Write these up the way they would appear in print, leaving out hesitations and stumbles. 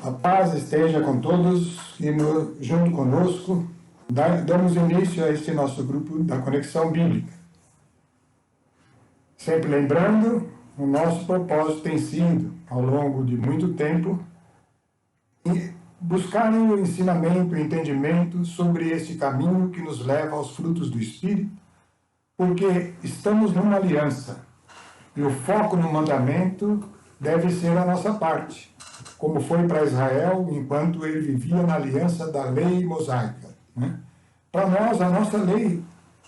A paz esteja com todos e junto conosco damos início a este nosso grupo da Conexão Bíblica. Sempre lembrando, o nosso propósito tem sido, ao longo de muito tempo, buscar o ensinamento e entendimento sobre este caminho que nos leva aos frutos do Espírito, porque estamos numa aliança e o foco no mandamento deve ser a nossa parte, como foi para Israel enquanto ele vivia na aliança da lei mosaica. Para nós, a nossa lei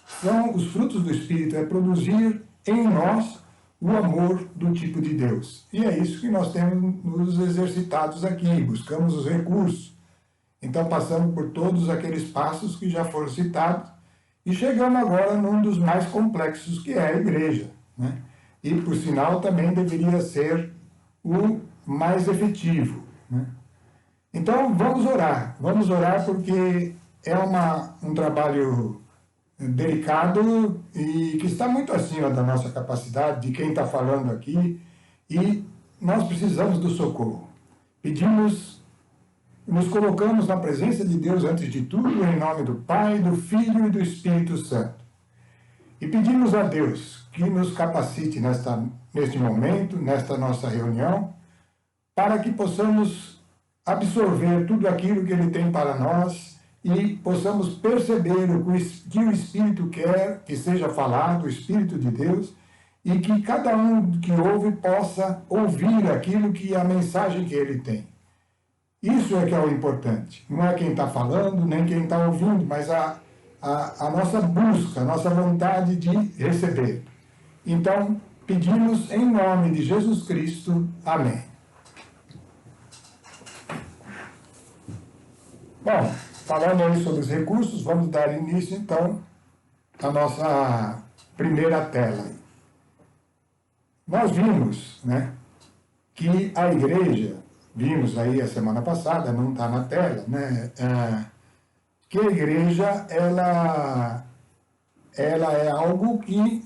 são os frutos do Espírito, é produzir em nós o amor do tipo de Deus. E é isso que nós temos nos exercitados aqui, buscamos os recursos. Então passamos por todos aqueles passos que já foram citados e chegamos agora num dos mais complexos, que é a igreja. E, por sinal, também deveria ser o mais efetivo. Então, vamos orar porque é um trabalho delicado e que está muito acima da nossa capacidade, de quem está falando aqui, e nós precisamos do socorro. Nos colocamos na presença de Deus antes de tudo, em nome do Pai, do Filho e do Espírito Santo. E pedimos a Deus que nos capacite neste momento, nesta nossa reunião, para que possamos absorver tudo aquilo que Ele tem para nós e possamos perceber o que o Espírito quer que seja falado, o Espírito de Deus, e que cada um que ouve possa ouvir aquilo que a mensagem que Ele tem. Isso é que é o importante. Não é quem está falando, nem quem está ouvindo, mas a nossa busca, a nossa vontade de receber. Então, pedimos em nome de Jesus Cristo. Amém. Bom, falando aí sobre os recursos, vamos dar início, então, à nossa primeira tela. Nós vimos, que a igreja, vimos aí a semana passada, não está na tela, que a igreja, ela é algo que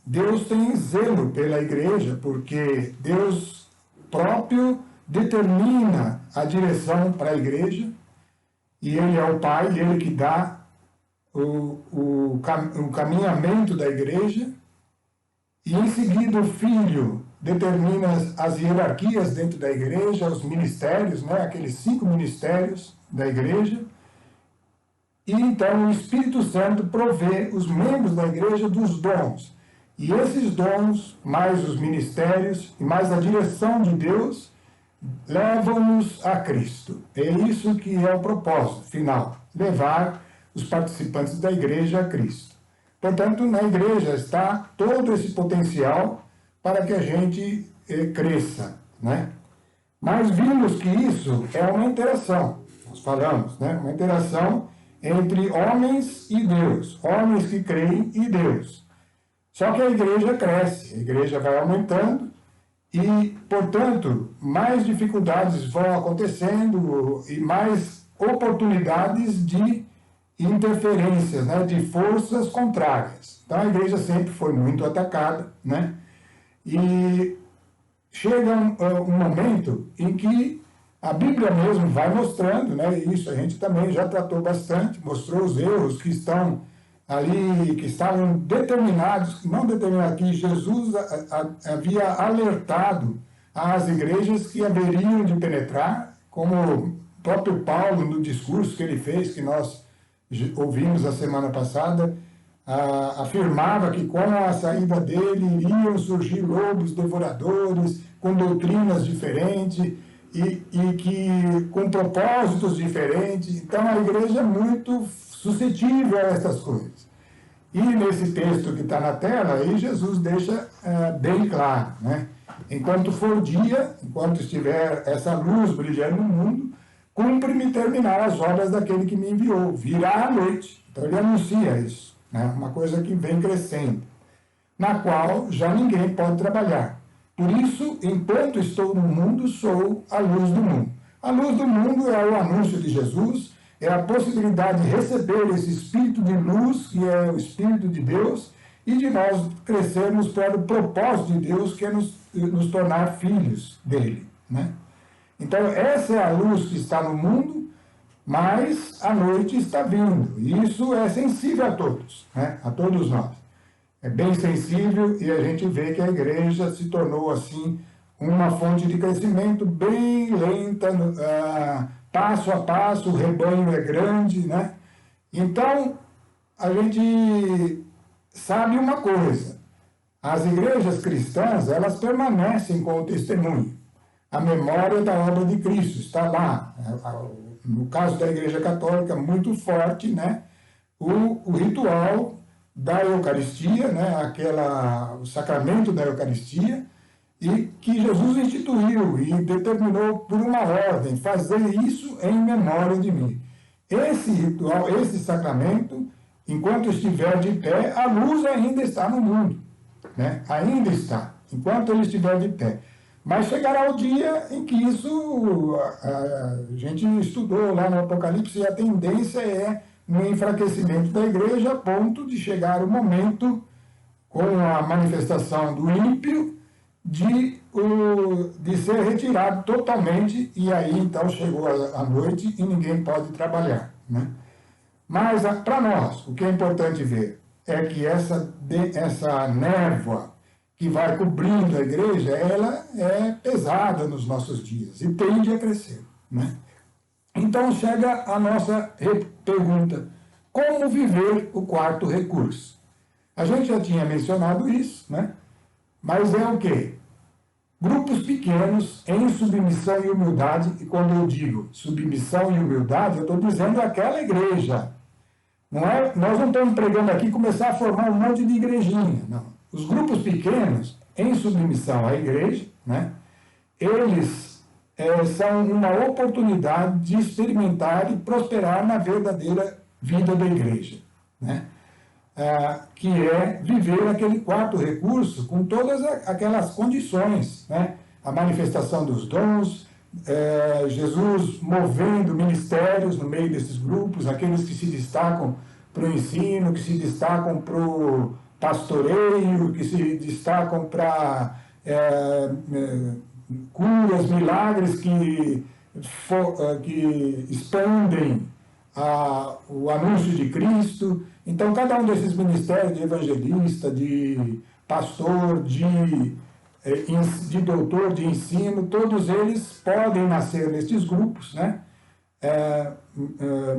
Deus tem zelo pela igreja, porque Deus próprio determina a direção para a igreja, e Ele é o Pai, Ele que dá o caminhamento da igreja, e em seguida o Filho determina as hierarquias dentro da igreja, os ministérios, aqueles 5 ministérios da igreja, e então o Espírito Santo provê os membros da igreja dos dons. E esses dons, mais os ministérios, e mais a direção de Deus, levam-nos a Cristo. É isso que é o propósito final, levar os participantes da igreja a Cristo. Portanto, na igreja está todo esse potencial para que a gente cresça, Mas vimos que isso é uma interação, nós falamos, uma interação entre homens e Deus, homens que creem e Deus. Só que a igreja cresce, a igreja vai aumentando e, portanto, mais dificuldades vão acontecendo e mais oportunidades de interferências, de forças contrárias. Então a igreja sempre foi muito atacada, E chega um momento em que a Bíblia mesmo vai mostrando, isso a gente também já tratou bastante, mostrou os erros que estão ali, que estavam determinados, não determinados, que Jesus havia alertado às igrejas que haveriam de penetrar, como o próprio Paulo, no discurso que ele fez, que nós ouvimos a semana passada, afirmava que com a saída dele iriam surgir lobos devoradores, com doutrinas diferentes e que com propósitos diferentes. Então a igreja é muito suscetível a essas coisas. E nesse texto que está na tela, aí Jesus deixa bem claro, Enquanto for dia, enquanto estiver essa luz brilhando no mundo, cumpre-me terminar as obras daquele que me enviou. Virá a noite. Então ele anuncia isso. Uma coisa que vem crescendo, na qual já ninguém pode trabalhar. Por isso, enquanto estou no mundo, sou a luz do mundo. A luz do mundo é o anúncio de Jesus, é a possibilidade de receber esse espírito de luz, que é o Espírito de Deus, e de nós crescermos para o propósito de Deus, que é nos tornar filhos dele. Então, essa é a luz que está no mundo, mas a noite está vindo. E isso é sensível a todos, né? A todos nós. É bem sensível e a gente vê que a igreja se tornou, assim, uma fonte de crescimento bem lenta, passo a passo, o rebanho é grande, né? Então, a gente sabe uma coisa, as igrejas cristãs, elas permanecem com o testemunho. A memória da obra de Cristo está lá. No caso da Igreja Católica, muito forte, né? O ritual da Eucaristia, né? O sacramento da Eucaristia, e que Jesus instituiu e determinou por uma ordem, fazer isso em memória de mim. Esse ritual, esse sacramento, enquanto estiver de pé, a luz ainda está no mundo, né? Ainda está, enquanto ele estiver de pé. Mas chegará o dia em que isso, a gente estudou lá no Apocalipse, e a tendência é no enfraquecimento da igreja, a ponto de chegar o momento, com a manifestação do ímpio, de ser retirado totalmente, e aí então chegou a noite e ninguém pode trabalhar, né? Mas para nós, o que é importante ver é que essa névoa que vai cobrindo a igreja, ela é pesada nos nossos dias e tende a crescer, né? Então chega a nossa pergunta: como viver o quarto recurso? A gente já tinha mencionado isso, né? Mas é o quê? Grupos pequenos em submissão e humildade, e quando eu digo submissão e humildade, eu estou dizendo aquela igreja. Nós não estamos pregando aqui começar a formar um monte de igrejinha, não. Os grupos pequenos, em submissão à igreja, né, eles são uma oportunidade de experimentar e prosperar na verdadeira vida da igreja, né? Que é viver aquele quarto recurso com todas aquelas condições, né? A manifestação dos dons, Jesus movendo ministérios no meio desses grupos, aqueles que se destacam para o ensino, que se destacam para o pastoreio, que se destacam para curas, milagres que expandem o anúncio de Cristo. Então, cada um desses ministérios de evangelista, de pastor, de doutor de ensino, todos eles podem nascer nestes grupos, né?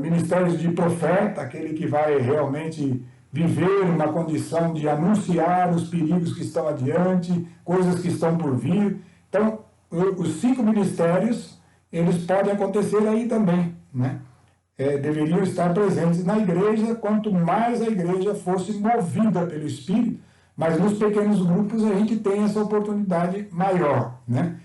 Ministérios de profeta, aquele que vai realmente viver uma condição de anunciar os perigos que estão adiante, coisas que estão por vir. Então, os 5 ministérios, eles podem acontecer aí também, né? Deveriam estar presentes na igreja, quanto mais a igreja fosse movida pelo Espírito, mas nos pequenos grupos a gente tem essa oportunidade maior, né?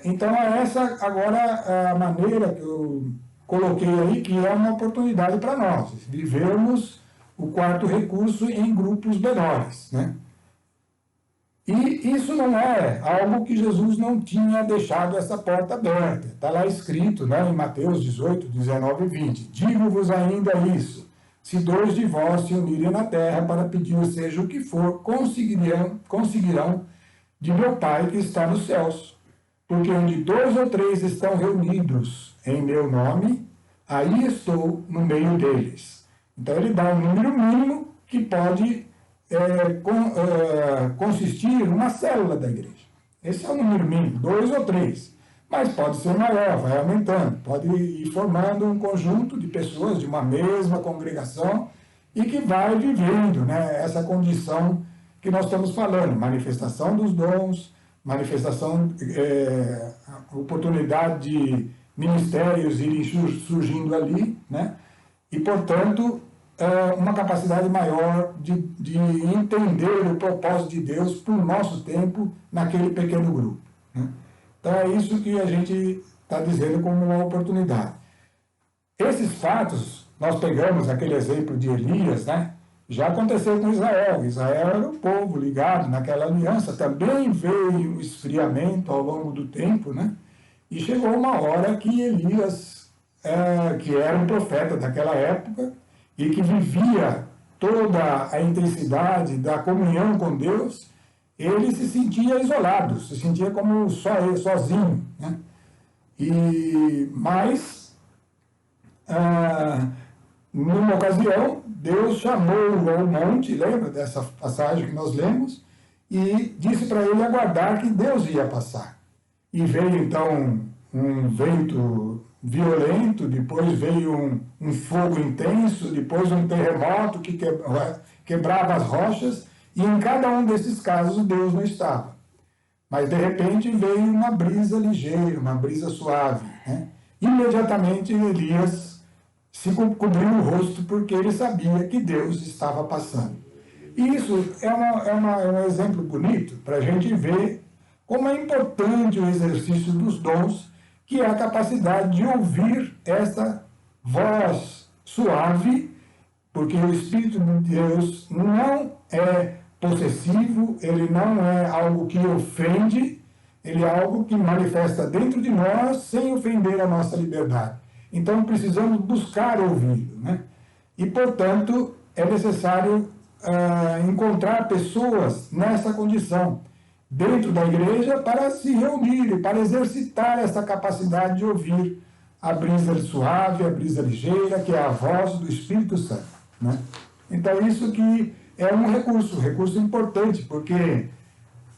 Então, é essa agora a maneira que eu coloquei aí, que é uma oportunidade para nós, vivermos o quarto recurso em grupos menores, né? E isso não é algo que Jesus não tinha deixado essa porta aberta. Está lá escrito, né, em Mateus 18, 19 e 20. Digo-vos ainda isso: se 2 de vós se unirem na terra para pedir seja o que for, conseguirão de meu Pai que está nos céus. Porque onde 2 ou 3 estão reunidos em meu nome, aí estou no meio deles. Então ele dá um número mínimo que pode consistir uma célula da igreja. Esse é o número mínimo, 2 ou 3. Mas pode ser maior, vai aumentando, pode ir formando um conjunto de pessoas de uma mesma congregação e que vai vivendo, né, essa condição que nós estamos falando, manifestação dos dons, manifestação, oportunidade de ministérios irem surgindo ali, né? E, portanto, uma capacidade maior de entender o propósito de Deus para o nosso tempo naquele pequeno grupo, né? Então é isso que a gente está dizendo como uma oportunidade. Esses fatos, nós pegamos aquele exemplo de Elias, né? Já aconteceu com Israel. Israel era o povo ligado naquela aliança. Também veio o esfriamento ao longo do tempo, né? E chegou uma hora que Elias, que era um profeta daquela época e que vivia toda a intensidade da comunhão com Deus, ele se sentia isolado, se sentia como só ele, sozinho, né? Mas, numa ocasião, Deus chamou-o ao monte, lembra dessa passagem que nós lemos, e disse para ele aguardar que Deus ia passar. E veio então um vento violento, depois veio um fogo intenso, depois um terremoto que quebrava as rochas, e em cada um desses casos Deus não estava. Mas de repente veio uma brisa ligeira, uma brisa suave, né? Imediatamente Elias se cobriu o rosto porque ele sabia que Deus estava passando. E isso é um exemplo bonito para a gente ver como é importante o exercício dos dons, que é a capacidade de ouvir essa voz suave, porque o Espírito de Deus não é possessivo, ele não é algo que ofende, ele é algo que manifesta dentro de nós sem ofender a nossa liberdade. Então precisamos buscar ouvi-lo, né? E, portanto, é necessário encontrar pessoas nessa condição dentro da igreja para se reunir, para exercitar essa capacidade de ouvir a brisa suave, a brisa ligeira, que é a voz do Espírito Santo, né? Então isso que é um recurso importante, porque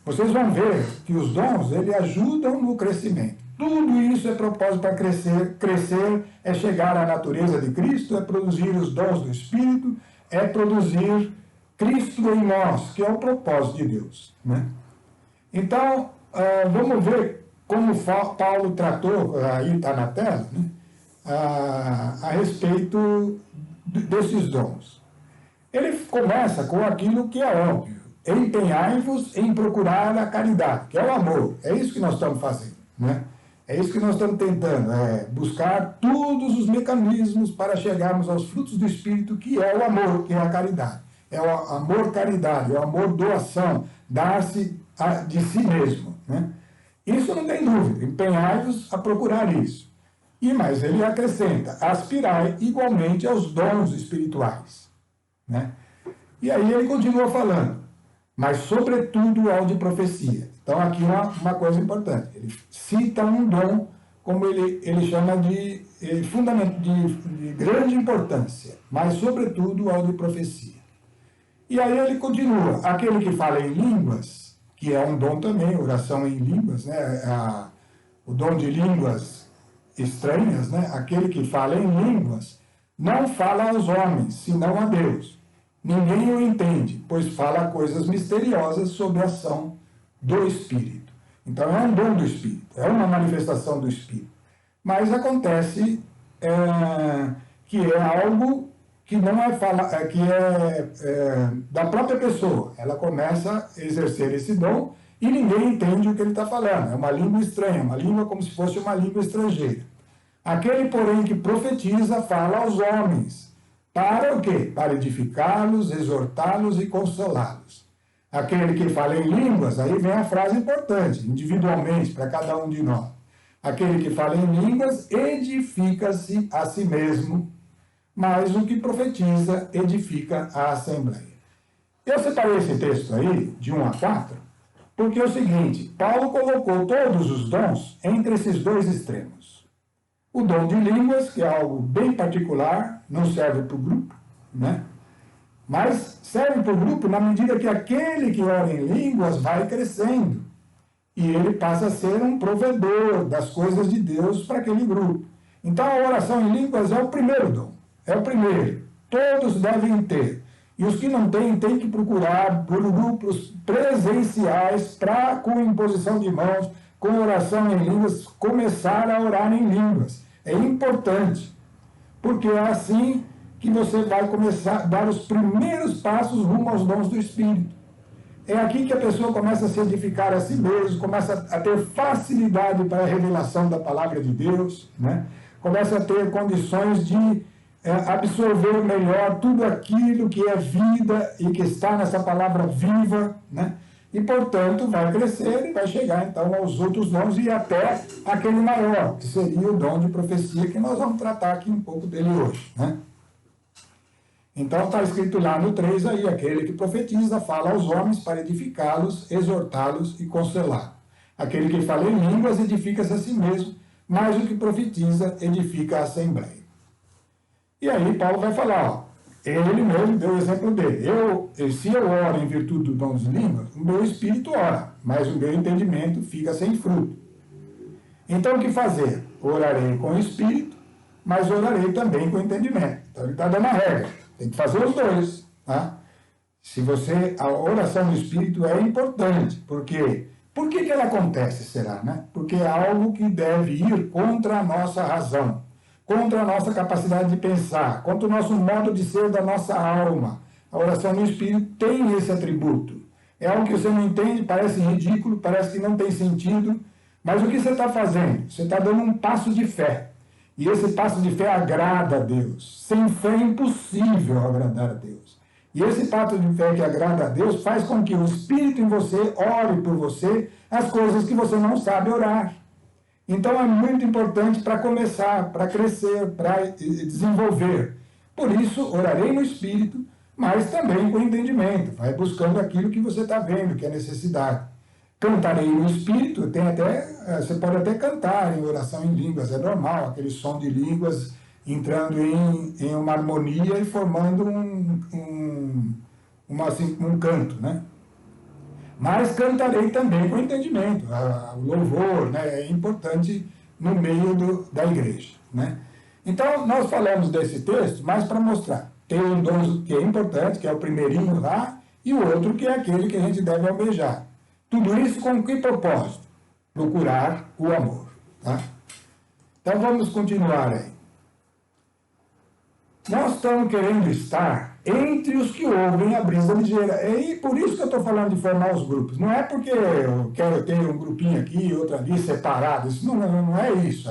vocês vão ver que os dons, ele ajudam no crescimento. Tudo isso é propósito para crescer. Crescer é chegar à natureza de Cristo, é produzir os dons do Espírito, é produzir Cristo em nós, que é o propósito de Deus, né? Então, vamos ver como Paulo tratou, aí está na tela, né? A respeito desses dons. Ele começa com aquilo que é óbvio: empenhai-vos em procurar a caridade, que é o amor. É isso que nós estamos fazendo, né? É isso que nós estamos tentando, buscar todos os mecanismos para chegarmos aos frutos do Espírito, que é o amor, que é a caridade. É o amor-caridade, é o amor-doação, dar-se de si mesmo, né? Isso não tem dúvida, empenhai-vos a procurar isso. E mais, ele acrescenta: aspirai igualmente aos dons espirituais, né? E aí ele continua falando: mas sobretudo ao de profecia. Então aqui uma coisa importante, ele cita um dom, como ele chama de fundamento, de grande importância, mas sobretudo ao de profecia. E aí ele continua: aquele que fala em línguas, que é um dom também, oração em línguas, né? O dom de línguas estranhas, né? Aquele que fala em línguas não fala aos homens, senão a Deus. Ninguém o entende, pois fala coisas misteriosas sobre a ação do Espírito. Então é um dom do Espírito, é uma manifestação do Espírito. Mas acontece que é algo que não é da própria pessoa. Ela começa a exercer esse dom e ninguém entende o que ele está falando. É uma língua estranha, uma língua como se fosse uma língua estrangeira. Aquele, porém, que profetiza, fala aos homens. Para o quê? Para edificá-los, exortá-los e consolá-los. Aquele que fala em línguas, aí vem a frase importante, individualmente, para cada um de nós. Aquele que fala em línguas edifica-se a si mesmo, mas o que profetiza edifica a assembleia. Eu separei esse texto aí, de 1 a 4, porque é o seguinte: Paulo colocou todos os dons entre esses dois extremos. O dom de línguas, que é algo bem particular, não serve para o grupo, né? Mas serve para o grupo na medida que aquele que ora em línguas vai crescendo. E ele passa a ser um provedor das coisas de Deus para aquele grupo. Então a oração em línguas é o primeiro dom. É o primeiro. Todos devem ter. E os que não têm, têm que procurar por grupos presenciais para, com imposição de mãos, com oração em línguas, começar a orar em línguas. É importante, porque é assim que você vai começar a dar os primeiros passos rumo aos dons do Espírito. É aqui que a pessoa começa a se edificar a si mesmo, começa a ter facilidade para a revelação da palavra de Deus, né? Começa a ter condições de absorver melhor tudo aquilo que é vida e que está nessa palavra viva, né? E, portanto, vai crescer e vai chegar, então, aos outros dons e até aquele maior, que seria o dom de profecia, que nós vamos tratar aqui um pouco dele hoje, né? Então, está escrito lá no 3 aí: aquele que profetiza fala aos homens para edificá-los, exortá-los e consolá-los. Aquele que fala em línguas edifica-se a si mesmo, mas o que profetiza edifica a assembleia. E aí Paulo vai falar, ó, ele mesmo deu o exemplo dele. Se eu oro em virtude do dom de línguas, o meu espírito ora, mas o meu entendimento fica sem fruto. Então o que fazer? Orarei com o espírito, mas orarei também com o entendimento. Então ele está dando a regra. Tem que fazer os dois. Tá? A oração no espírito é importante. Por quê? Por que ela acontece, será? Né? Porque é algo que deve ir contra a nossa razão, contra a nossa capacidade de pensar, contra o nosso modo de ser da nossa alma. A oração no espírito tem esse atributo. É algo que você não entende, parece ridículo, parece que não tem sentido, mas o que você está fazendo? Você está dando um passo de fé. E esse passo de fé agrada a Deus. Sem fé é impossível agradar a Deus. E esse passo de fé que agrada a Deus faz com que o Espírito em você ore por você as coisas que você não sabe orar. Então é muito importante para começar, para crescer, para desenvolver. Por isso, orarei no Espírito, mas também com entendimento. Vai buscando aquilo que você está vendo, que é necessidade. Cantarei no Espírito, você pode até cantar em oração em línguas, é normal, aquele som de línguas entrando em uma harmonia e formando um canto, né? Mas cantarei também com entendimento, o louvor, né, é importante no meio da igreja, né? Então, nós falamos desse texto, mas para mostrar, tem um dom que é importante, que é o primeirinho lá, e o outro que é aquele que a gente deve almejar. Tudo isso com que propósito? Procurar o amor, tá? Então, vamos continuar aí. Nós estamos querendo estar entre os que ouvem a brisa ligeira. E por isso que eu estou falando de formar os grupos. Não é porque eu quero ter um grupinho aqui e outro ali separado. Isso não é isso.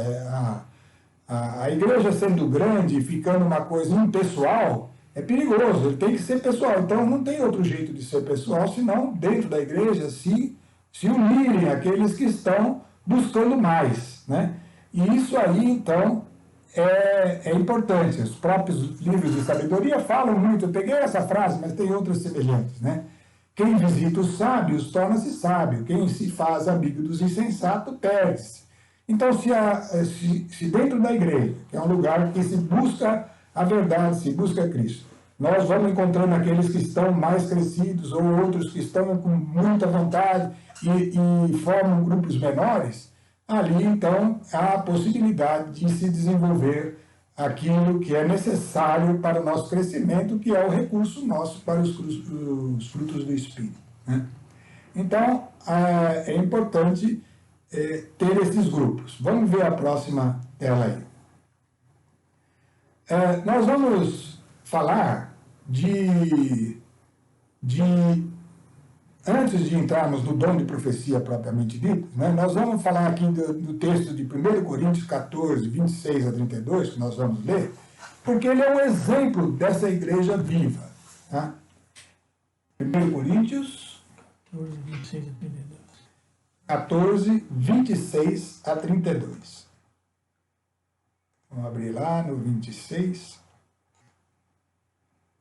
A igreja sendo grande e ficando uma coisa impessoal é perigoso. Ele tem que ser pessoal. Então não tem outro jeito de ser pessoal, senão dentro da igreja se unirem aqueles que estão buscando mais, né? E isso aí, então, é importante. Os próprios livros de sabedoria falam muito. Eu peguei essa frase, mas tem outras semelhantes, né? Quem visita os sábios torna-se sábio. Quem se faz amigo dos insensatos perde-se. Então, se dentro da igreja, que é um lugar que se busca a verdade, se busca Cristo, nós vamos encontrando aqueles que estão mais crescidos ou outros que estão com muita vontade e formam grupos menores, ali, então, há a possibilidade de se desenvolver aquilo que é necessário para o nosso crescimento, que é o recurso nosso para os frutos do Espírito, né? Então, é importante ter esses grupos. Vamos ver a próxima tela aí. Nós vamos falar antes de entrarmos no dom de profecia propriamente dito, né, nós vamos falar aqui do texto de 1 Coríntios 14, 26 a 32, que nós vamos ler, porque ele é um exemplo dessa igreja viva. Tá? 1 Coríntios 14, 26 a 32. Vamos abrir lá no 26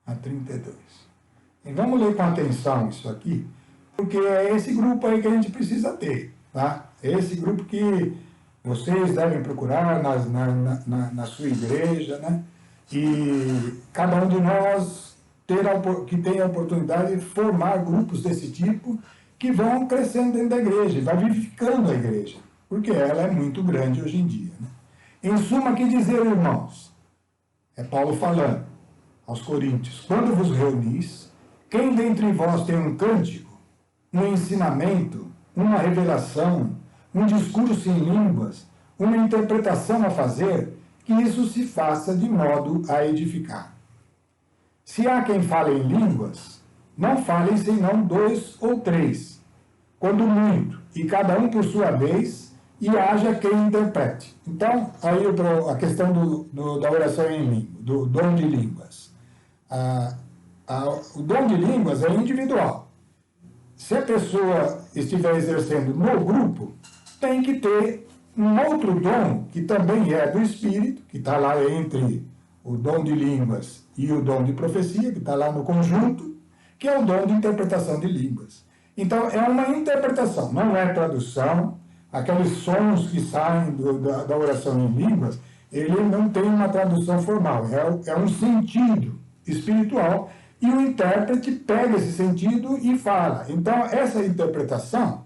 a 32. E vamos ler com atenção isso aqui, porque é esse grupo aí que a gente precisa ter, tá? É esse grupo que vocês devem procurar na sua igreja, né? E cada um de nós que tem a oportunidade de formar grupos desse tipo que vão crescendo dentro da igreja, vai vivificando a igreja, porque ela é muito grande hoje em dia, né? Em suma, que dizer, irmãos? É Paulo falando aos Coríntios: quando vos reunis, quem dentre vós tem um cântico, um ensinamento, uma revelação, um discurso em línguas, uma interpretação a fazer, que isso se faça de modo a edificar. Se há quem fale em línguas, não falem senão 2 ou 3, quando muito, e cada um por sua vez, e haja quem interprete. Então, aí a questão da oração em língua, do dom de línguas. O dom de línguas é individual. Se a pessoa estiver exercendo no grupo, tem que ter um outro dom, que também é do Espírito, que está lá entre o dom de línguas e o dom de profecia, que está lá no conjunto, que é o dom de interpretação de línguas. Então, é uma interpretação, não é tradução. aqueles sons que saem da oração em línguas, ele não tem uma tradução formal, é um sentido espiritual, e o intérprete pega esse sentido e fala. Então, essa interpretação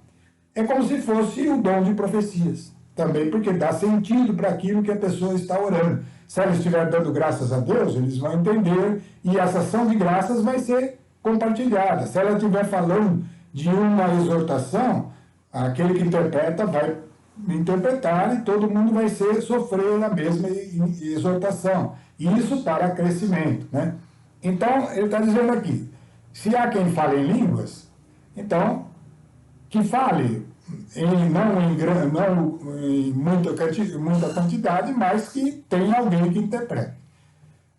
é como se fosse o dom de profecias, também porque dá sentido para aquilo que a pessoa está orando. Se ela estiver dando graças a Deus, eles vão entender, e essa ação de graças vai ser compartilhada. Se ela estiver falando de uma exortação, aquele que interpreta vai interpretar e todo mundo vai sofrer a mesma exortação. Isso para crescimento, né? Então, ele está dizendo aqui, se há quem fale em línguas, então, que fale, não em muita quantidade, mas que tenha alguém que interprete.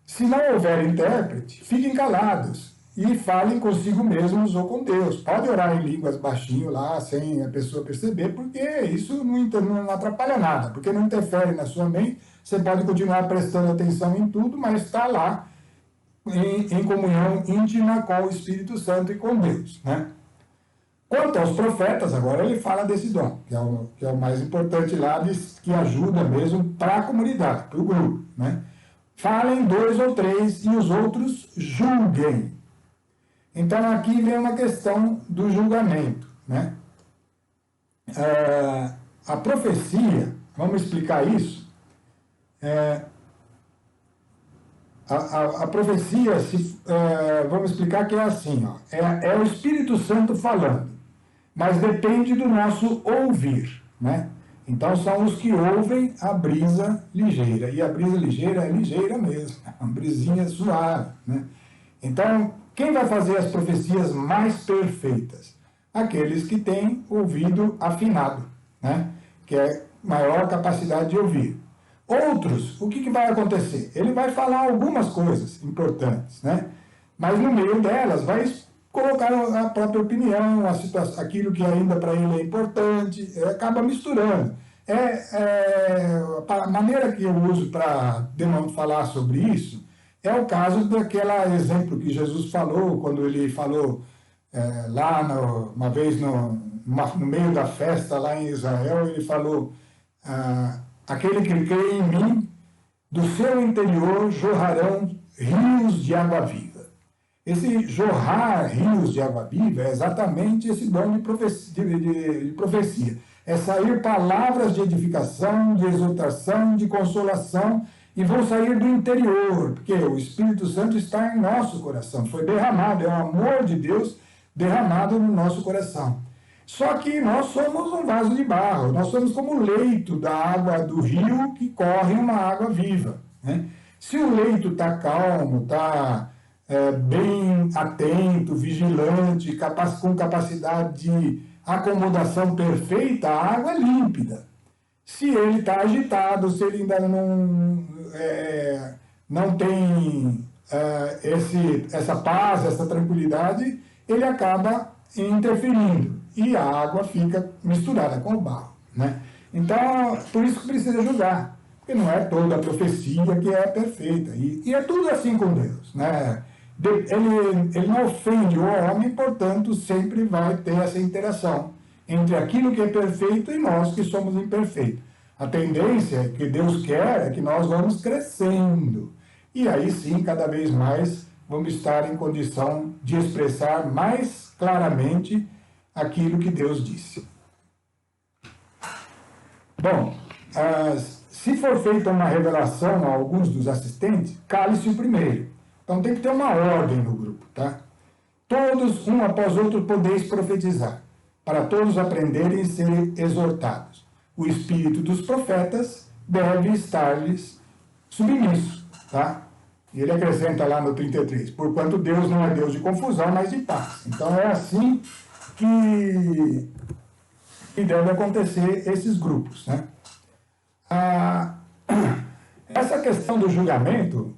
Se não houver intérprete, fiquem calados e falem consigo mesmos ou com Deus. Pode orar em línguas baixinho lá, sem a pessoa perceber, porque isso não atrapalha nada, porque não interfere na sua mente. Você pode continuar prestando atenção em tudo, mas está lá em comunhão íntima com o Espírito Santo e com Deus, né? Quanto aos profetas, agora ele fala desse dom, que é o mais importante lá, que ajuda mesmo para a comunidade, para o grupo, né? Falem 2 ou 3 e os outros julguem. Então aqui vem uma questão do julgamento, né? A profecia, vamos explicar isso. A profecia, vamos explicar que é assim, ó, é o Espírito Santo falando, mas depende do nosso ouvir, né? Então são os que ouvem a brisa ligeira, e a brisa ligeira é ligeira mesmo, uma brisinha suave, né? Então, quem vai fazer as profecias mais perfeitas? Aqueles que têm ouvido afinado, né? Que é maior capacidade de ouvir. Outros, o que vai acontecer? Ele vai falar algumas coisas importantes, né? Mas no meio delas vai colocar a própria opinião, a situação, aquilo que ainda para ele é importante, acaba misturando. A maneira que eu uso para falar sobre isso é o caso daquele exemplo que Jesus falou, quando ele falou lá uma vez no meio da festa lá em Israel, ele falou... aquele que crê em mim, do seu interior jorrarão rios de água viva. Esse jorrar rios de água viva é exatamente esse dom de profecia. É sair palavras de edificação, de exortação, de consolação, e vão sair do interior, porque o Espírito Santo está em nosso coração, foi derramado, é o amor de Deus derramado no nosso coração. Só que nós somos um vaso de barro, nós somos como o leito da água do rio que corre uma água viva, né? Se o leito está calmo, está bem atento, vigilante, com capacidade de acomodação perfeita, a água é límpida. Se ele está agitado, se ele ainda não tem essa paz, essa tranquilidade, ele acaba interferindo. E a água fica misturada com o barro, né? Então, por isso que precisa julgar, porque não é toda a profecia que é perfeita, e é tudo assim com Deus, né? Ele não ofende o homem, portanto, sempre vai ter essa interação entre aquilo que é perfeito e nós que somos imperfeitos. A tendência que Deus quer é que nós vamos crescendo, e aí sim, cada vez mais, vamos estar em condição de expressar mais claramente aquilo que Deus disse. Bom, se for feita uma revelação a alguns dos assistentes, cale-se o primeiro. Então tem que ter uma ordem no grupo, tá? Todos, um após outro, podeis profetizar, para todos aprenderem e serem exortados. O espírito dos profetas deve estar-lhes submisso, tá? E ele acrescenta lá no 33, porquanto Deus não é Deus de confusão, mas de paz. Então é assim que deve acontecer esses grupos, né? Essa questão do julgamento,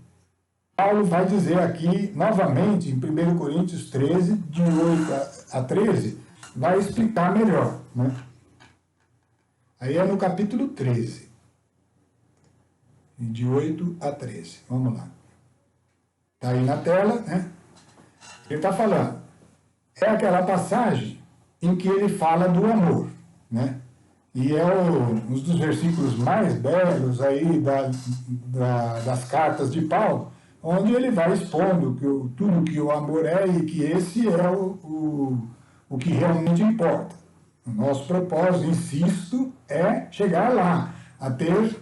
Paulo vai dizer aqui, novamente, em 1 Coríntios 13, de 8 a 13, vai explicar melhor, né? Aí é no capítulo 13, de 8 a 13. Vamos lá. Está aí na tela, né? Ele está falando. É aquela passagem em que ele fala do amor, né? e é um dos versículos mais belos aí das cartas de Paulo, onde ele vai expondo tudo que o amor é e que esse é o que realmente importa. O nosso propósito, insisto, é chegar lá, a ter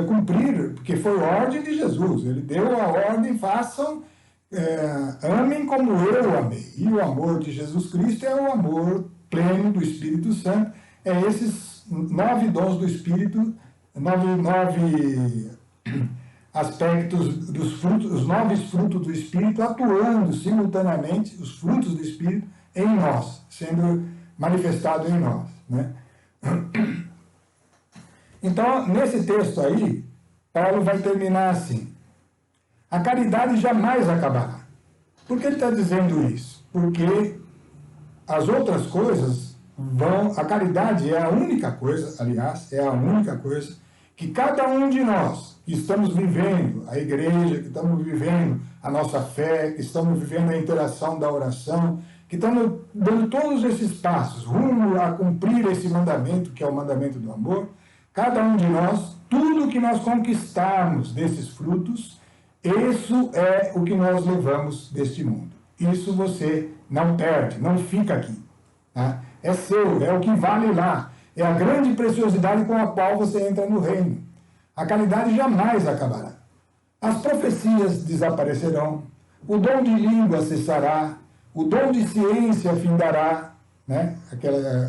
cumprir, porque foi ordem de Jesus. Ele deu a ordem, façam, amem como eu amei. E o amor de Jesus Cristo é o amor pleno do Espírito Santo. É esses 9 dons do Espírito, nove aspectos dos frutos, os 9 frutos do Espírito atuando simultaneamente, os frutos do Espírito em nós, sendo manifestado em nós, né? Então, nesse texto aí, Paulo vai terminar assim: a caridade jamais acabará. Por que ele está dizendo isso? Porque as outras coisas a caridade é a única coisa, aliás, é a única coisa que cada um de nós que estamos vivendo, a igreja, que estamos vivendo a nossa fé, que estamos vivendo a interação da oração, que estamos dando todos esses passos rumo a cumprir esse mandamento, que é o mandamento do amor, cada um de nós, tudo que nós conquistarmos desses frutos, isso é o que nós levamos deste mundo. Isso você não perde, não fica aqui. Tá? É seu, é o que vale lá. É a grande preciosidade com a qual você entra no reino. A caridade jamais acabará. As profecias desaparecerão, o dom de língua cessará, o dom de ciência findará, né?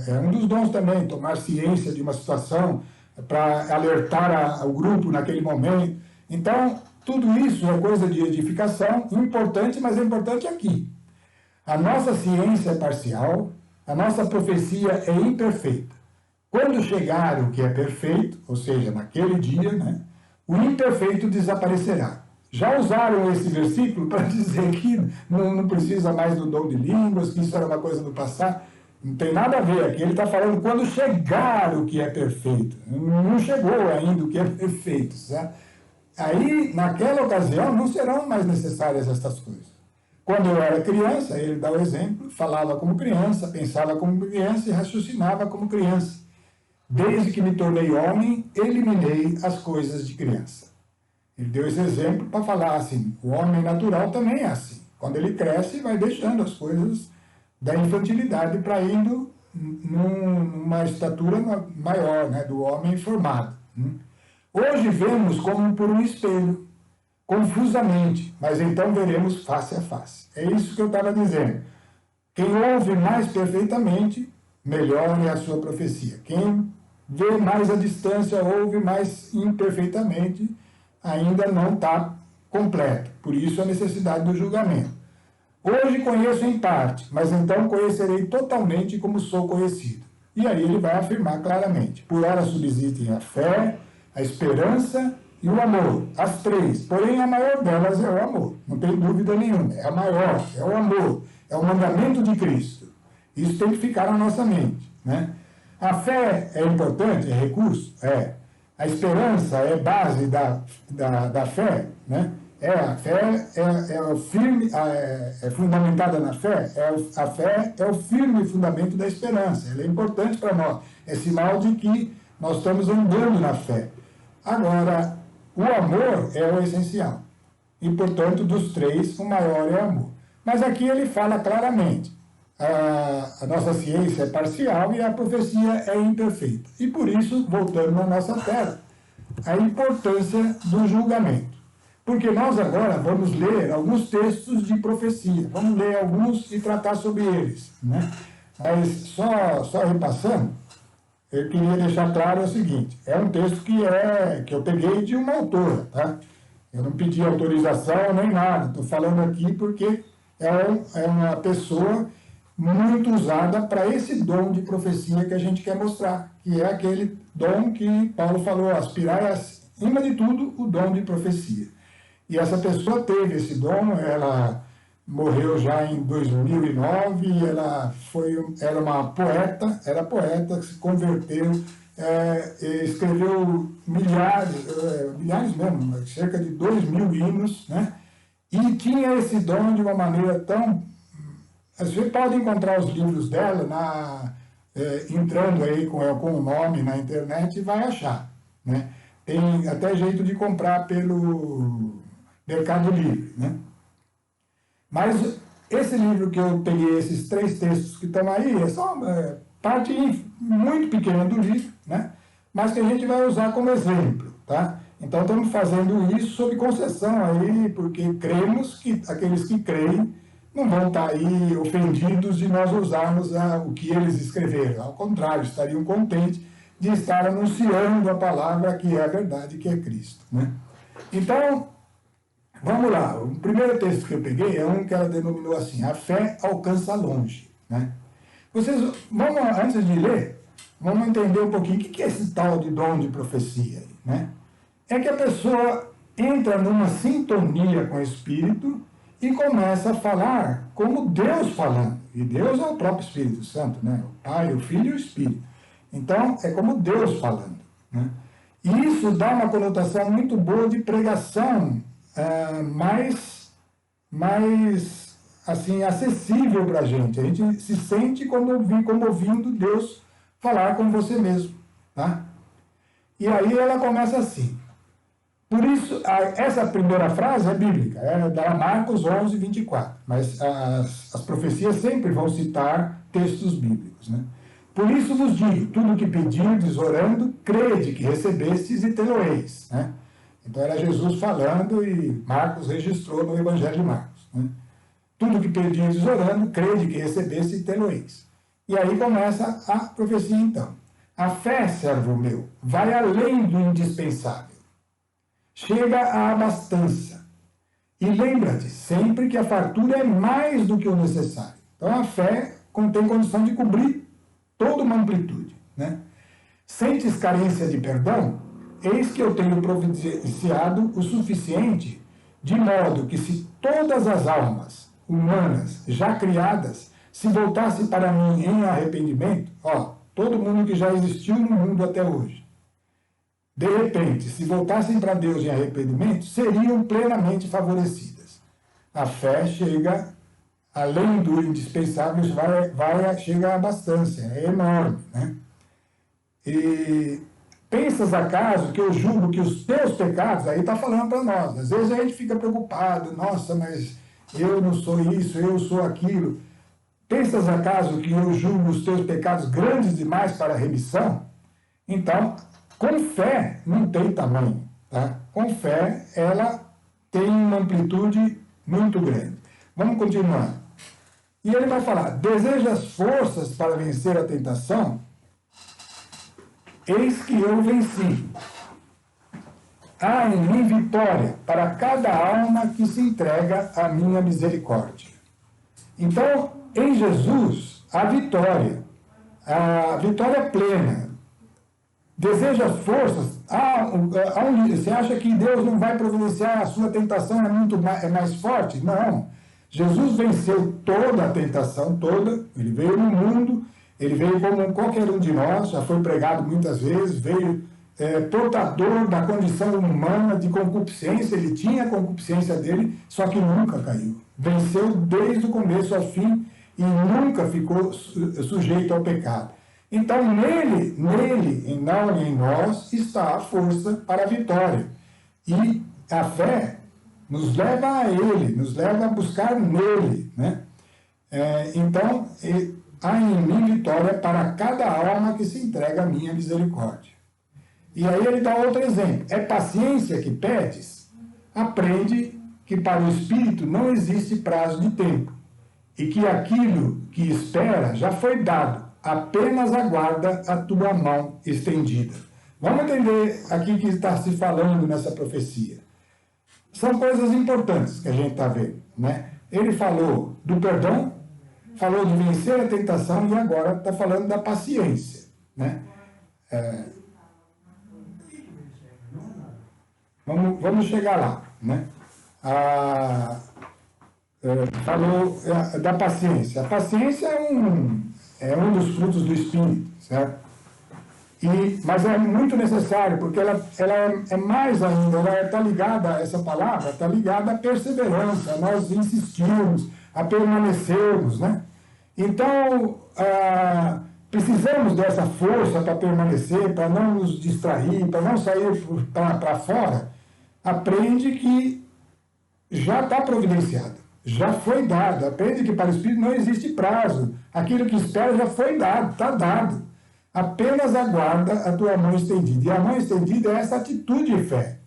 É um dos dons também, tomar ciência de uma situação para alertar o grupo naquele momento. Então, tudo isso é coisa de edificação, importante, mas é importante aqui. A nossa ciência é parcial, a nossa profecia é imperfeita. Quando chegar o que é perfeito, ou seja, naquele dia, né, o imperfeito desaparecerá. Já usaram esse versículo para dizer que não precisa mais do dom de línguas, que isso era uma coisa do passado. Não tem nada a ver aqui. Ele está falando quando chegar o que é perfeito. Não chegou ainda o que é perfeito, certo? Aí, naquela ocasião, não serão mais necessárias essas coisas. Quando eu era criança, ele dá o exemplo, falava como criança, pensava como criança e raciocinava como criança. Desde que me tornei homem, eliminei as coisas de criança. Ele deu esse exemplo para falar assim, o homem natural também é assim. Quando ele cresce, vai deixando as coisas da infantilidade para indo numa estatura maior, né, do homem formado. Hoje vemos como por um espelho, confusamente, mas então veremos face a face. É isso que eu estava dizendo. Quem ouve mais perfeitamente, melhor é a sua profecia. Quem vê mais à distância, ouve mais imperfeitamente, ainda não está completo. Por isso a necessidade do julgamento. Hoje conheço em parte, mas então conhecerei totalmente como sou conhecido. E aí ele vai afirmar claramente. Por ela subsistem a fé, a esperança e o amor. As 3. Porém, a maior delas é o amor. Não tem dúvida nenhuma. É a maior, é o amor. É o mandamento de Cristo. Isso tem que ficar na nossa mente, né? A fé é importante, é recurso? É. A esperança é base da fé, né? A fé é fundamentada na fé. A fé é o firme fundamento da esperança. Ela é importante para nós. É sinal de que nós estamos andando na fé. Agora, o amor é o essencial. E, portanto, dos 3, o maior é o amor. Mas aqui ele fala claramente. A nossa ciência é parcial e a profecia é imperfeita. E por isso, voltando à nossa terra, a importância do julgamento. Porque nós agora vamos ler alguns textos de profecia, vamos ler alguns e tratar sobre eles, né? Mas só repassando, eu queria deixar claro o seguinte, é um texto que eu peguei de uma autora, tá? Eu não pedi autorização nem nada, estou falando aqui porque é uma pessoa muito usada para esse dom de profecia que a gente quer mostrar, que é aquele dom que Paulo falou, aspirar acima de tudo o dom de profecia. E essa pessoa teve esse dom, ela morreu já em 2009, era uma poeta, se converteu, escreveu milhares mesmo, cerca de 2.000 hinos, né? E tinha esse dom de uma maneira tão... Você pode encontrar os livros dela entrando aí com o nome na internet, vai achar, né? Tem até jeito de comprar pelo Mercado Livre, né? Mas esse livro que eu peguei, esses 3 textos que estão aí, é só parte muito pequena do livro, né? Mas que a gente vai usar como exemplo, tá? Então estamos fazendo isso sob concessão aí, porque cremos que aqueles que creem não vão estar aí ofendidos de nós usarmos o que eles escreveram. Ao contrário, estariam contentes de estar anunciando a palavra que é a verdade, que é Cristo, né? Então, vamos lá. O primeiro texto que eu peguei é um que ela denominou assim: a fé alcança longe, né? Vocês, antes de ler, vamos entender um pouquinho o que é esse tal de dom de profecia, né? É que a pessoa entra numa sintonia com o Espírito e começa a falar como Deus falando. E Deus é o próprio Espírito Santo, né? O Pai, o Filho e o Espírito. Então, é como Deus falando, né? E isso dá uma conotação muito boa de pregação, mais assim, acessível para a gente. A gente se sente como ouvindo Deus falar com você mesmo, tá? E aí ela começa assim. Por isso, essa primeira frase é bíblica, é da Marcos 11, 24. Mas as profecias sempre vão citar textos bíblicos, né? Por isso vos digo, tudo que pedirdes orando, crede que recebestes e tê-lo-eis, né? Então era Jesus falando e Marcos registrou no Evangelho de Marcos, né? Tudo que pedirdes orando, crede que recebestes e tê-lo-eis. E aí começa a profecia então. A fé, servo meu, vai além do indispensável. Chega à abastança. E lembra-te sempre que a fartura é mais do que o necessário. Então a fé tem condição de cobrir toda uma amplitude, né? Sentes carência de perdão? Eis que eu tenho providenciado o suficiente, de modo que se todas as almas humanas já criadas se voltassem para mim em arrependimento, todo mundo que já existiu no mundo até hoje, de repente, se voltassem para Deus em arrependimento, seriam plenamente favorecidas. A fé chega, além do indispensável, chega à abastança, é enorme, né? E pensas acaso que eu julgo que os teus pecados, aí está falando para nós, às vezes a gente fica preocupado, nossa, mas eu não sou isso, eu sou aquilo. Pensas acaso que eu julgo os teus pecados grandes demais para a remissão? Então, com fé não tem tamanho, tá? Com fé ela tem uma amplitude muito grande. Vamos continuar. E ele vai falar: desejas forças para vencer a tentação? Eis que eu venci. Há em mim vitória para cada alma que se entrega à minha misericórdia. Então, em Jesus, a vitória plena. Deseja forças? Você acha que Deus não vai providenciar? A sua tentação é mais forte? Não. Jesus venceu toda a tentação, toda. Ele veio no mundo, ele veio como qualquer um de nós, já foi pregado muitas vezes, veio portador da condição humana de concupiscência, ele tinha a concupiscência dele, só que nunca caiu. Venceu desde o começo ao fim e nunca ficou sujeito ao pecado. Então, nele e não em nós, está a força para a vitória. E a fé nos leva a ele, nos leva a buscar nele, né? Então, há em mim vitória para cada alma que se entrega à minha misericórdia. E aí ele dá outro exemplo. É paciência que pedes? Aprende que para o Espírito não existe prazo de tempo, e que aquilo que espera já foi dado, apenas aguarda a tua mão estendida. Vamos entender aqui que está se falando nessa profecia. São coisas importantes que a gente está vendo, né? Ele falou do perdão, falou de vencer a tentação e agora está falando da paciência, né? Vamos chegar lá, né? Falou da paciência. A paciência é um dos frutos do Espírito, certo? Mas é muito necessário, porque ela é mais ainda, ela está ligada, essa palavra está ligada à perseverança, a nós insistirmos, a permanecermos, né? Então, precisamos dessa força para permanecer, para não nos distrair, para não sair para fora. Aprende que já está providenciado, já foi dado. Aprende que para o Espírito não existe prazo. Aquilo que espera já foi dado, está dado. Apenas aguarda a tua mão estendida. E a mão estendida é essa atitude de fé.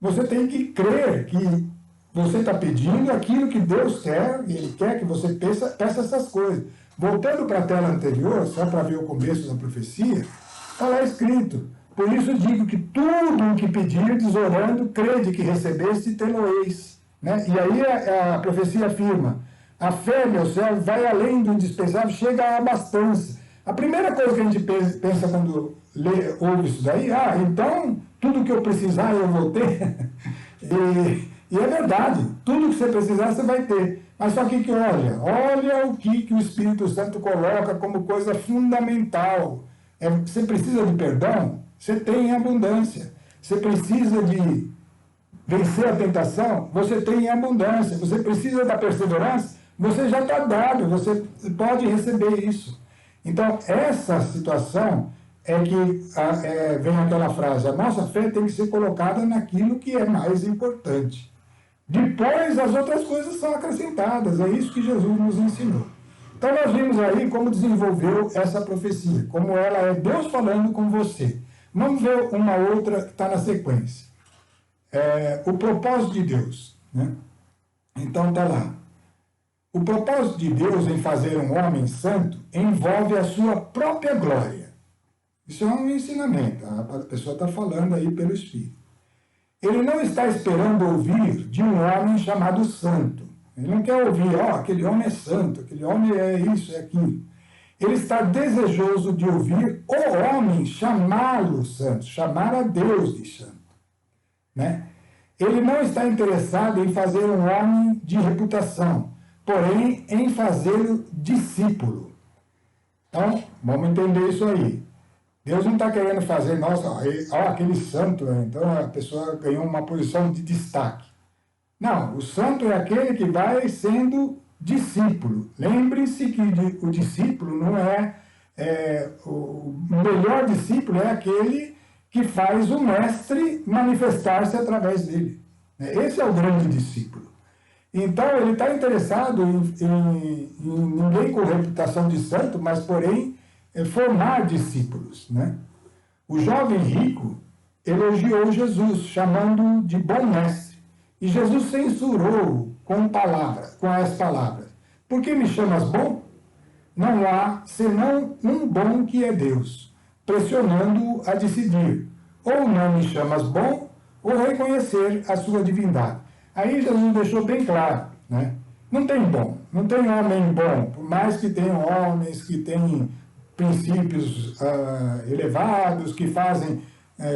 Você tem que crer que você está pedindo aquilo que Deus quer, e Ele quer que você peça essas coisas. Voltando para a tela anterior, só para ver o começo da profecia, está lá escrito: por isso digo que tudo o que pedirdes orando, crede que recebeste e tê-lo-eis. Né? E aí a profecia afirma: a fé, meu servo, vai além do indispensável, chega à abastança. A primeira coisa que a gente pensa quando ouve isso daí, então tudo que eu precisar eu vou ter. E é verdade, tudo que você precisar você vai ter. Mas só que olha o que o Espírito Santo coloca como coisa fundamental. Você precisa de perdão? Você tem em abundância. Você precisa de vencer a tentação? Você tem em abundância. Você precisa da perseverança? Você já está dado, você pode receber isso. Então, essa situação é que vem aquela frase: a nossa fé tem que ser colocada naquilo que é mais importante. Depois, as outras coisas são acrescentadas. É isso que Jesus nos ensinou. Então, nós vimos aí como desenvolveu essa profecia, como ela é Deus falando com você. Vamos ver uma outra que está na sequência. O propósito de Deus. Né? Então, está lá. O propósito de Deus em fazer um homem santo envolve a sua própria glória. Isso é um ensinamento. A pessoa está falando aí pelo Espírito. Ele não está esperando ouvir de um homem chamado santo. Ele não quer ouvir, aquele homem é santo, aquele homem é isso, é aquilo. Ele está desejoso de ouvir o homem chamá-lo santo, chamar a Deus de santo. Né? Ele não está interessado em fazer um homem de reputação, porém em fazê-lo discípulo. Então, vamos entender isso aí. Deus não está querendo fazer, aquele santo, então a pessoa ganhou uma posição de destaque. Não, o santo é aquele que vai sendo discípulo. Lembre-se que o discípulo não o melhor discípulo é aquele que faz o mestre manifestar-se através dele. Esse é o grande discípulo. Então, ele está interessado em ninguém com reputação de santo, mas, porém, formar discípulos. Né? O jovem rico elogiou Jesus, chamando-o de bom mestre. E Jesus censurou com as palavras: por que me chamas bom? Não há senão um bom que é Deus, pressionando-o a decidir: ou não me chamas bom, ou reconhecer a sua divindade. Aí Jesus deixou bem claro, né? Não tem bom, não tem homem bom, por mais que tenham homens que têm princípios elevados, que fazem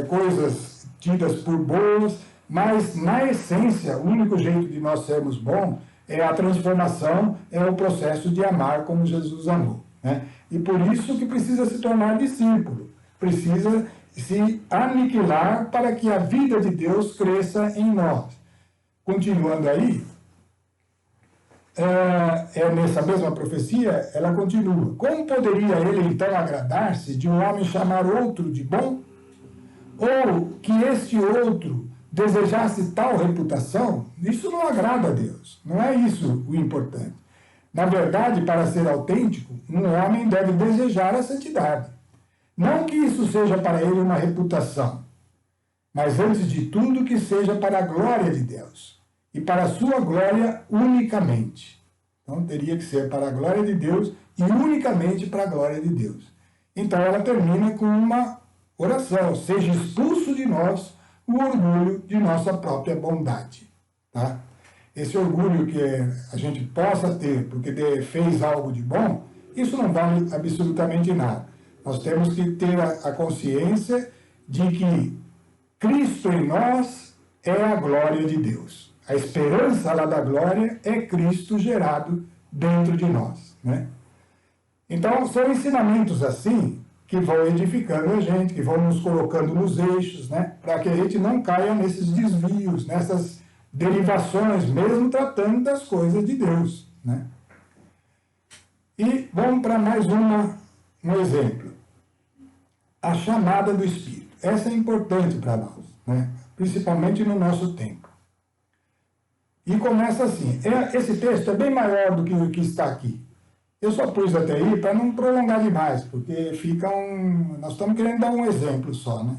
coisas tidas por boas, mas na essência, o único jeito de nós sermos bons é a transformação, é o processo de amar como Jesus amou. Né? E por isso que precisa se tornar discípulo, precisa se aniquilar para que a vida de Deus cresça em nós. Continuando aí, nessa mesma profecia, ela continua: como poderia ele então agradar-se de um homem chamar outro de bom? Ou que este outro desejasse tal reputação? Isso não agrada a Deus, não é isso o importante. Na verdade, para ser autêntico, um homem deve desejar a santidade. Não que isso seja para ele uma reputação, mas antes de tudo que seja para a glória de Deus, e para a sua glória unicamente. Então teria que ser para a glória de Deus e unicamente para a glória de Deus. Então ela termina com uma oração: seja expulso de nós o orgulho de nossa própria bondade. Tá? Esse orgulho que a gente possa ter porque fez algo de bom, isso não vale absolutamente nada. Nós temos que ter a consciência de que Cristo em nós é a glória de Deus. A esperança lá da glória é Cristo gerado dentro de nós. Né? Então, são ensinamentos assim que vão edificando a gente, que vão nos colocando nos eixos, né? Para que a gente não caia nesses desvios, nessas derivações, mesmo tratando das coisas de Deus. Né? E vamos para mais uma um exemplo. A chamada do Espírito. Essa é importante para nós, né? Principalmente no nosso tempo. E começa assim. Esse texto é bem maior do que o que está aqui. Eu só pus até aí para não prolongar demais, porque fica nós estamos querendo dar um exemplo só, né?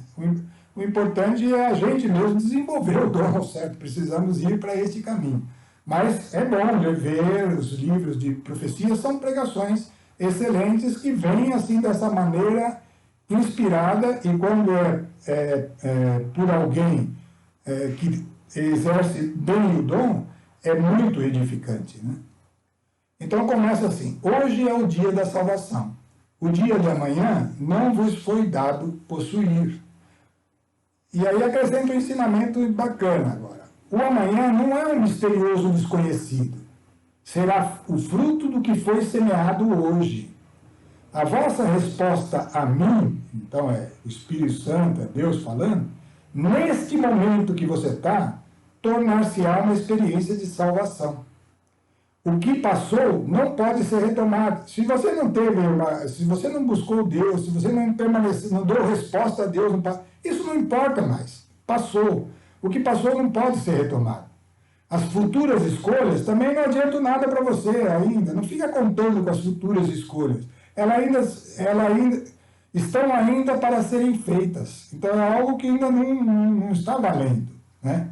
O importante é a gente mesmo desenvolver o dom, certo? Precisamos ir para esse caminho. Mas é bom ver os livros de profecia, são pregações excelentes que vêm assim dessa maneira inspirada, e quando por alguém que exerce bem o dom, é muito edificante, né? Então começa assim: hoje é o dia da salvação. O dia de amanhã não vos foi dado possuir. E aí acrescenta um ensinamento bacana agora. O amanhã não é um misterioso desconhecido. Será o fruto do que foi semeado hoje. A vossa resposta a mim, então é o Espírito Santo, é Deus falando, neste momento que você está, tornar-se-á uma experiência de salvação. O que passou não pode ser retomado. Se você não se você não buscou Deus, se você não permaneceu, não deu resposta a Deus, isso não importa mais. Passou. O que passou não pode ser retomado. As futuras escolhas também não adiantam nada para você ainda. Não fica contando com as futuras escolhas. Elas estão ainda para serem feitas. Então é algo que ainda não está valendo, né?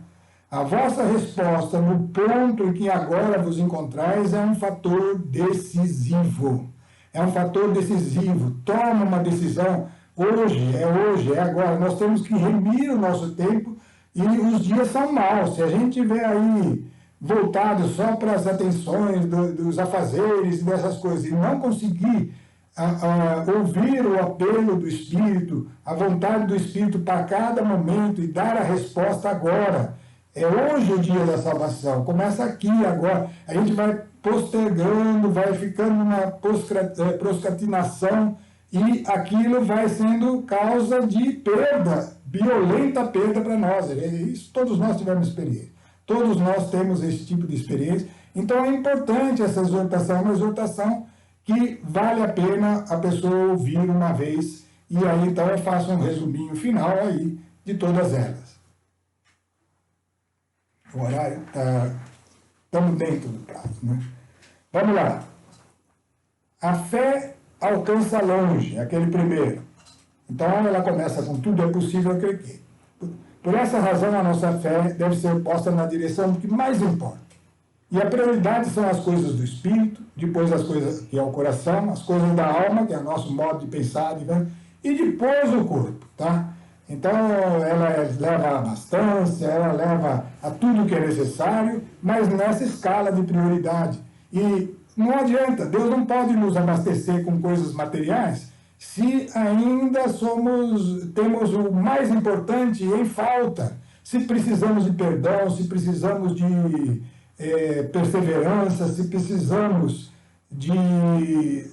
A vossa resposta no ponto em que agora vos encontrais é um fator decisivo. É um fator decisivo. Toma uma decisão hoje, é agora. Nós temos que remir o nosso tempo e os dias são maus. Se a gente estiver aí voltado só para as atenções dos afazeres e dessas coisas e não conseguir ouvir o apelo do Espírito, a vontade do Espírito para cada momento e dar a resposta agora. É hoje o dia da salvação, começa aqui, agora. A gente vai postergando, vai ficando numa procrastinação e aquilo vai sendo causa de perda, violenta perda para nós. Isso todos nós tivemos experiência. Todos nós temos esse tipo de experiência. Então é importante essa exortação, uma exortação que vale a pena a pessoa ouvir uma vez. E aí então eu faço um resuminho final aí de todas elas. O horário está... Estamos dentro do prazo, né? Vamos lá. A fé alcança longe, aquele primeiro. Então ela começa com tudo é possível acreditar. Por essa razão a nossa fé deve ser posta na direção do que mais importa. E a prioridade são as coisas do espírito, depois as coisas que é o coração, as coisas da alma, que é o nosso modo de pensar, e depois o corpo, tá? Então, ela leva a abastança, ela leva a tudo que é necessário, mas nessa escala de prioridade. E não adianta, Deus não pode nos abastecer com coisas materiais se ainda temos o mais importante em falta. Se precisamos de perdão, se precisamos de perseverança, se precisamos de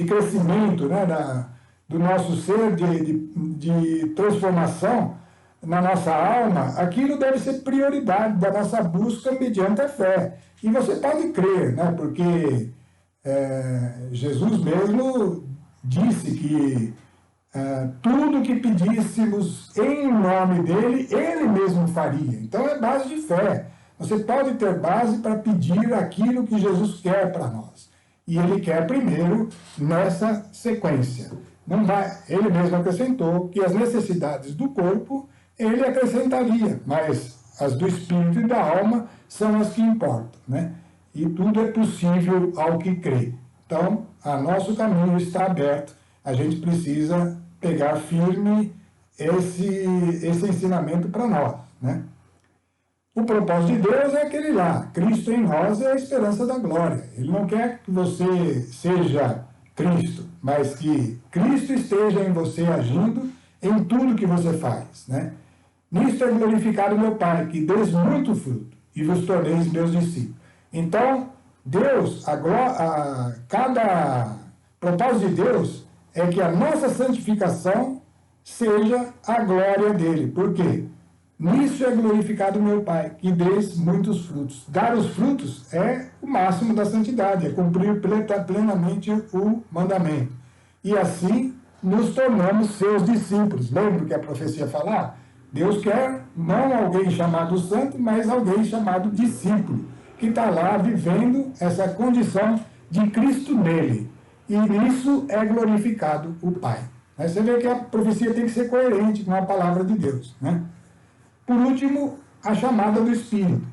crescimento, né, do nosso ser, de transformação na nossa alma, aquilo deve ser prioridade da nossa busca mediante a fé. E você pode crer, né? Porque Jesus mesmo disse que tudo que pedíssemos em nome dele, ele mesmo faria. Então é base de fé. Você pode ter base para pedir aquilo que Jesus quer para nós. E ele quer primeiro nessa sequência. Não vai, ele mesmo acrescentou que as necessidades do corpo ele acrescentaria, mas as do espírito e da alma são as que importam, né? E tudo é possível ao que crê. Então, nosso caminho está aberto. A gente precisa pegar firme esse ensinamento para nós, né? O propósito de Deus é aquele lá. Cristo em nós é a esperança da glória. Ele não quer que você seja Cristo, mas que Cristo esteja em você agindo em tudo que você faz, né? Nisto é glorificado meu Pai, que deis muito fruto e vos torneis meus discípulos. Então, Deus, cada propósito de Deus é que a nossa santificação seja a glória dele. Por quê? Nisso é glorificado meu Pai, que deis muitos frutos. Dar os frutos é o máximo da santidade, é cumprir plenamente o mandamento. E assim nos tornamos seus discípulos. Lembra que a profecia falar? Deus quer não alguém chamado santo, mas alguém chamado discípulo, que está lá vivendo essa condição de Cristo nele. E nisso é glorificado o Pai. Aí você vê que a profecia tem que ser coerente com a palavra de Deus, né? Por último, a chamada do Espírito.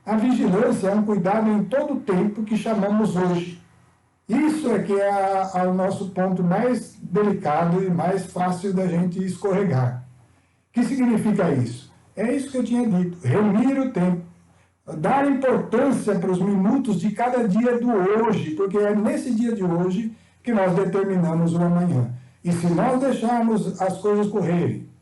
A vigilância é um cuidado em todo o tempo que chamamos hoje. Isso é que é o nosso ponto mais delicado e mais fácil da gente escorregar. O que significa isso? É isso que eu tinha dito, reunir o tempo, dar importância para os minutos de cada dia do hoje, porque é nesse dia de hoje que nós determinamos o amanhã. E se nós deixarmos as coisas correrem,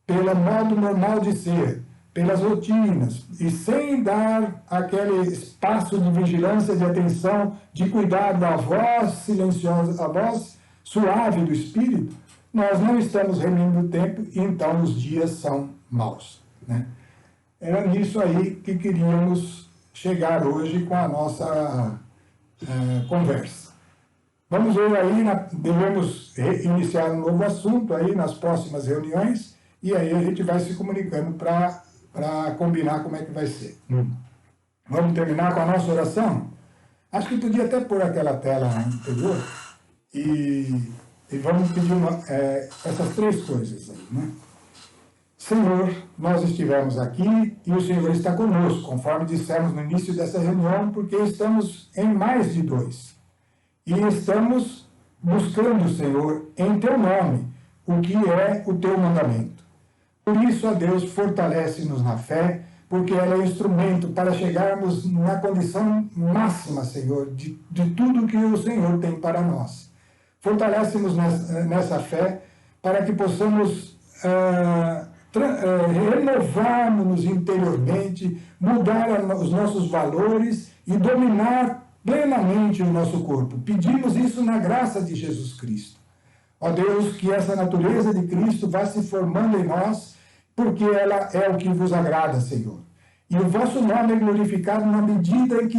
pelo modo normal de ser, pelas rotinas, e sem dar aquele espaço de vigilância, de atenção, de cuidado à voz silenciosa, à voz suave do Espírito, nós não estamos reunindo o tempo e então os dias são maus, né? Era nisso aí que queríamos chegar hoje com a nossa conversa. Vamos ver aí, devemos iniciar um novo assunto aí nas próximas reuniões, e aí a gente vai se comunicando para combinar como é que vai ser. Vamos terminar com a nossa oração? Acho que podia até pôr aquela tela anterior, e vamos pedir essas três coisas aí, né? Senhor, nós estivemos aqui e o Senhor está conosco, conforme dissemos no início dessa reunião, porque estamos em mais de 2. E estamos buscando, Senhor, em Teu nome, o que é o Teu mandamento. Por isso, ó Deus, fortalece-nos na fé, porque ela é instrumento para chegarmos na condição máxima, Senhor, de tudo que o Senhor tem para nós. Fortalece-nos nessa fé para que possamos renovarmos interiormente, mudar os nossos valores e dominar plenamente o nosso corpo. Pedimos isso na graça de Jesus Cristo. Ó Deus, que essa natureza de Cristo vá se formando em nós, porque ela é o que vos agrada, Senhor. E o vosso nome é glorificado na medida em que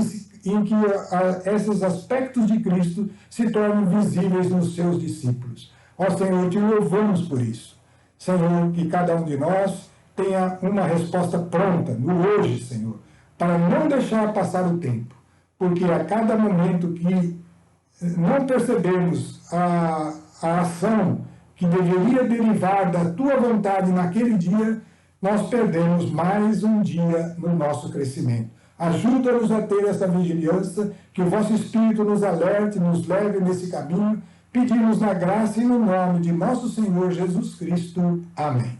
esses aspectos de Cristo se tornam visíveis nos seus discípulos. Ó Senhor, te louvamos por isso. Senhor, que cada um de nós tenha uma resposta pronta no hoje, Senhor, para não deixar passar o tempo, porque a cada momento que não percebemos a ação que deveria derivar da Tua vontade naquele dia, nós perdemos mais um dia no nosso crescimento. Ajuda-nos a ter essa vigilância, que o vosso Espírito nos alerte, nos leve nesse caminho. Pedimos na graça e no nome de nosso Senhor Jesus Cristo. Amém.